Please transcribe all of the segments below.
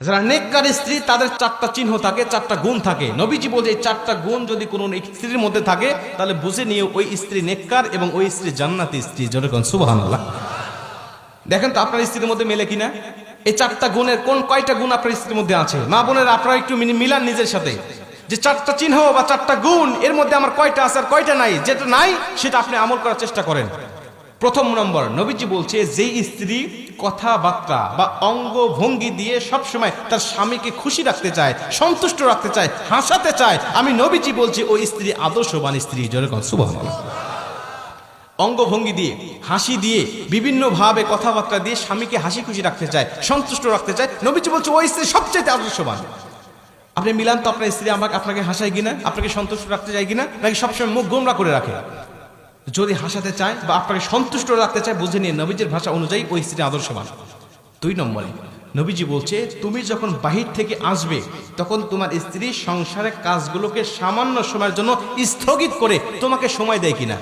যারা নেককার স্ত্রী তাদের চারটা চিহ্ন থাকে, চারটা গুণ থাকে। নবীজি বলছে এই চারটা গুণ যদি কোনো স্ত্রীর মধ্যে থাকে তাহলে বুঝে নিয়ে ওই স্ত্রী নেককার এবং ওই স্ত্রী জান্নাতি স্ত্রী। যেরকম সুবহানাল্লাহ। দেখেন তো আপনার স্ত্রীর মধ্যে মেলে কিনা এই চারটা গুণের কয়টা গুণ আপনার স্ত্রীর মধ্যে আছে? মা বোনের আপনারা একটু মিলান নিজের সাথে, যে চারটা চিহ্ন বা চারটা গুণ এর মধ্যে আমার কয়টা আছে আর কয়টা নাই। যেটা নাই সেটা আপনি আমল করার চেষ্টা করেন। প্রথম নম্বর, নবীজি বলছে যেই স্ত্রী কথাবার্তা বা অঙ্গ ভঙ্গি দিয়ে সবসময় তার স্বামীকে খুশি রাখতে চায়, সন্তুষ্ট রাখতে চায়, হাসাতে চায়, আমি নবীজি বলছি ওই স্ত্রী আদর্শবান স্ত্রী। যেরকম সুবহানাল্লাহ। অঙ্গভঙ্গি দিয়ে, হাসি দিয়ে, বিভিন্ন ভাবে কথাবার্তা দিয়ে স্বামীকে হাসি খুশি রাখতে চায়, সন্তুষ্ট রাখতে চায়, নবীজি বলছে ওই স্ত্রী সবচেয়ে আদর্শবান। আপনি মিলান তো আপনার স্ত্রী আপনাকে হাসায় কিনা, আপনাকে সন্তুষ্ট রাখতে চায় কিনা, নাকি সবসময় মুখ গোমরা করে রাখে? যদি হাসাতে চায় বা আপনাকে সন্তুষ্ট রাখতে চায় বুঝে নিয়ে নবীজির ভাষা অনুযায়ী ওই স্ত্রী আদর্শবান। 2 নম্বরে নবীজি বলছে তুমি যখন বাহির থেকে আসবে তখন তোমার স্ত্রী সংসারের কাজগুলোকে সামান্য সময়ের জন্য স্থগিত করে তোমাকে সময় দেয় কিনা।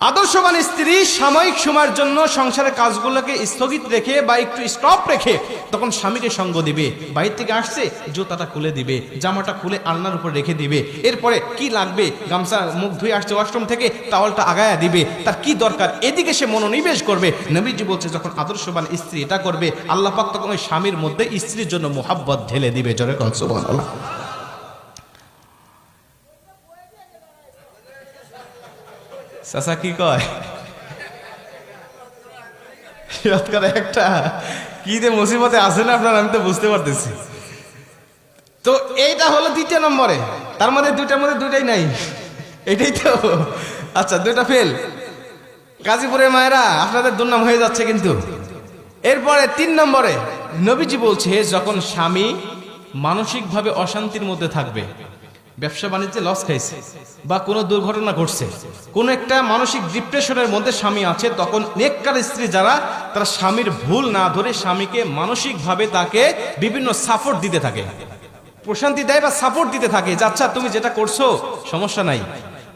আদর্শবান স্ত্রী সাময়িক সময়ের জন্য সংসারের কাজগুলোকে স্থগিত রেখে বা একটু স্টপ রেখে তখন স্বামীকে সঙ্গ দিবে। বাইরে থেকে আসছে জুতাটা খুলে দিবে, জামাটা খুলে আলনার উপর রেখে দিবে, এরপরে কি লাগবে গামছা মুখ ধুয়ে আসছে ওয়াশরুম থেকে টাওয়ালটা আগায়া দিবে, তার কি দরকার এদিকে সে মনোনিবেশ করবে। নবীজি বলছে যখন আদর্শবান স্ত্রী এটা করবে আল্লাহ পাক তখন ওই স্বামীর মধ্যে স্ত্রীর জন্য মোহাব্বত ঢেলে দিবে। জোরে বলেন সুবহানাল্লাহ। চাচা কি কয় একটা কি যে মুসিবতে আছে না আপনার, আমি তো বুঝতে পারতেছি। তো এইটা হলো 2 নম্বরে, তার মধ্যে 2টার মধ্যে 2টাই নাই, এটাই তো। আচ্ছা 2টা ফেল। গাজীপুরের মায়েরা আপনাদের দুর্নাম হয়ে যাচ্ছে কিন্তু। এরপরে 3 নম্বরে নবীজি বলছে যখন স্বামী মানসিকভাবে অশান্তির মধ্যে থাকবে, ব্যবসা বাণিজ্যে লস খাইছে বা কোনো দুর্ঘটনা ঘটছে, কোন একটা মানসিক ডিপ্রেশনের মধ্যে স্বামী আছে, তখন নেককার স্ত্রী যারা তারা স্বামীর ভুল না ধরে স্বামীকে মানসিকভাবে তাকে বিভিন্ন সাপোর্ট দিতে থাকে, প্রশান্তি দেয় বা সাপোর্ট দিতে থাকে যে আচ্ছা তুমি যেটা করছো সমস্যা নাই,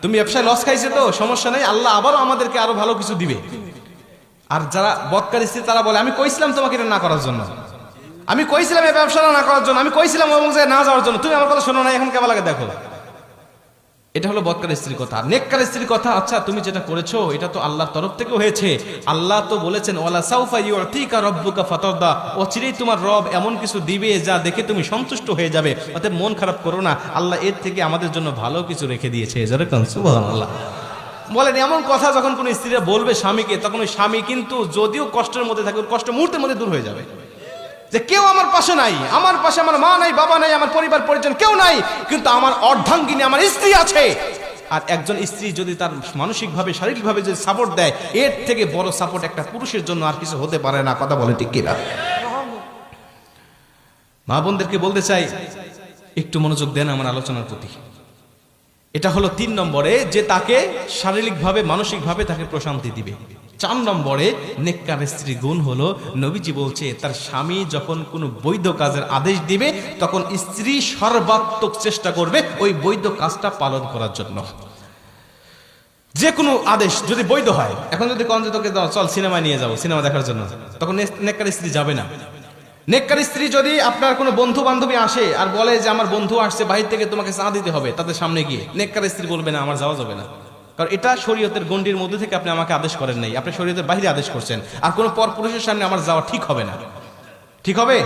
তুমি ব্যবসায় লস খাইছে তো সমস্যা নাই, আল্লাহ আবারও আমাদেরকে আরো ভালো কিছু দিবে। আর যারা বদকার স্ত্রী তারা বলে আমি কইছিলাম তোমাকে এটা না করার জন্য, আমি কইছিলাম এই ব্যবসাটা না করার জন্য, আমি কইছিলাম ওই জায়গায় না যাওয়ার জন্য, তুমি আমার কথা শোনো না, এখন কেমন লাগে দেখো। এটা হলো বদকার স্ত্রীর কথা। নেককার স্ত্রীর কথা আচ্ছা তুমি যেটা করেছো এটা তো আল্লাহর তরফ থেকে হয়েছে, আল্লাহ তো বলেছেন ওয়ালা সাউফা ইউতিকা রাব্বুকা ফাতারদা, অচিরেই তোমার রব এমন কিছু দিবে যা দেখে তুমি সন্তুষ্ট হয়ে যাবে, অতএব মন খারাপ করো না, আল্লাহ এর থেকে আমাদের জন্য ভালো কিছু রেখে দিয়েছে। যেরকম সুবহানাল্লাহ। বলেন এমন কথা যখন কোন স্ত্রীরা বলবে স্বামীকে, তখন ওই স্বামী কিন্তু যদিও কষ্টের মধ্যে থাকে কষ্ট মুহূর্তের মধ্যে দূর হয়ে যাবে, যে কেউ আমার পাশে নাই, আমার পাশে আমার মা নাই, বাবা নাই, আমার পরিবার পরিজন কেউ নাই, কিন্তু আমার অর্ধাঙ্গিনী আমার স্ত্রী আছে। আর একজন স্ত্রী যদি তার মানসিকভাবে শারীরিকভাবে যদি সাপোর্ট দেয়, এর থেকে বড় সাপোর্ট একটা পুরুষের জন্য আর কিছু হতে পারে না। কথা বলে ঠিক কিনা? মা বোনদেরকে বলতে চাই একটু মনোযোগ দেন আমার আলোচনার প্রতি। এটা হলো 3 নম্বরে যে তাকে শারীরিকভাবে মানসিকভাবে তাকে প্রশান্তি দিবে। 4 নম্বরে নেককার স্ত্রী গুণ হলো নবীজি বলছে তার স্বামী যখন কোনো বৈধ কাজের আদেশ দিবে তখন স্ত্রী সর্বাত্মক চেষ্টা করবে ওই বৈধ কাজটা পালন করার জন্য। যে কোনো আদেশ যদি বৈধ হয়, এখন যদি কোন তোকে চল সিনেমা নিয়ে যাবো সিনেমা দেখার জন্য, তখন নেককার স্ত্রী যাবে না। নেককার স্ত্রী যদি আপনার কোনো বন্ধু বান্ধবী আসে আর বলে যে আমার বন্ধু আসছে বাহির থেকে তোমাকে চা দিতে হবে, তাদের সামনে গিয়ে নেককার স্ত্রী বলবে না আমার যাওয়া যাবে না, কারণ এটা শরীয়তের গণ্ডির মধ্যে থেকে আপনি আমাকে আদেশ করেন নাই, আপনি শরীয়তের বাইরে আদেশ করছেন। আর কোনো পরপুরুষের সামনে আমার যাওয়া ঠিক হবে না। ঠিক হবে?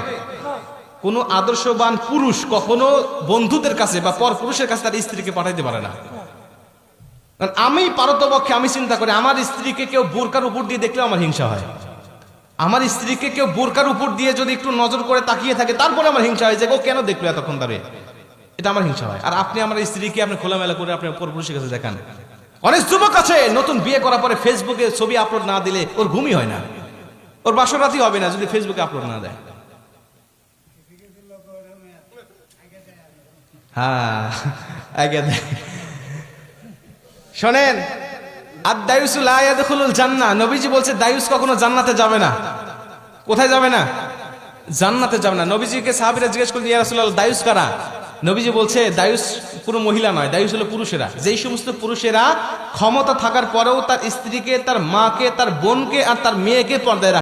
কোনো আদর্শবান পুরুষ কখনো বন্ধুদের কাছে বা পরপুরুষের কাছে তার স্ত্রীকে পাঠাইতে পারে না। কারণ আমি পারতপক্ষে আমি চিন্তা করি আমার স্ত্রীকে কেউ বোরকার উপর দিয়ে দেখলেও আমার হিংসা হয়, আমার স্ত্রীকে কেউ বোরকার উপর দিয়ে যদি একটু নজর করে তাকিয়ে থাকে তারপরে আমার হিংসা হয় যে ও কেন দেখলো এতক্ষণ ধরে, এটা আমার হিংসা হয়। আর আপনি আমার স্ত্রীকে আপনি খোলামেলা করে আপনি পরপুরুষের কাছে দেখান। অনেক যুবক আছে নতুন বিয়ে করার পরে ফেসবুকে ছবি আপলোড না দিলে ওর ঘুমই হয় না, ওর বাসরাতই হবে না যদি ফেসবুকে আপলোড না দেয়। হ্যাঁ আগে শোনেন, আর দায়ুসু লা ইয়াদখুলুল জান্নাহ, নবীজি বলছে দায়ুস কখনো জান্নাতে যাবে না। কোথায় যাবে না? জান্নাতে যাবে না। নবীজিকে সাহাবীরা জিজ্ঞেস করলেন ইয়া রাসূলুল্লাহ দায়ুস কারা? নবীজি বলছে দায়ুস কোনো মহিলা নয়, দায়ুস হলো পুরুষেরা। যেই সমস্ত পুরুষেরা ক্ষমতা থাকার পরেও তার স্ত্রীকে, তার মাকে, তার বোনকে আর তার মেয়েকে পর্দায়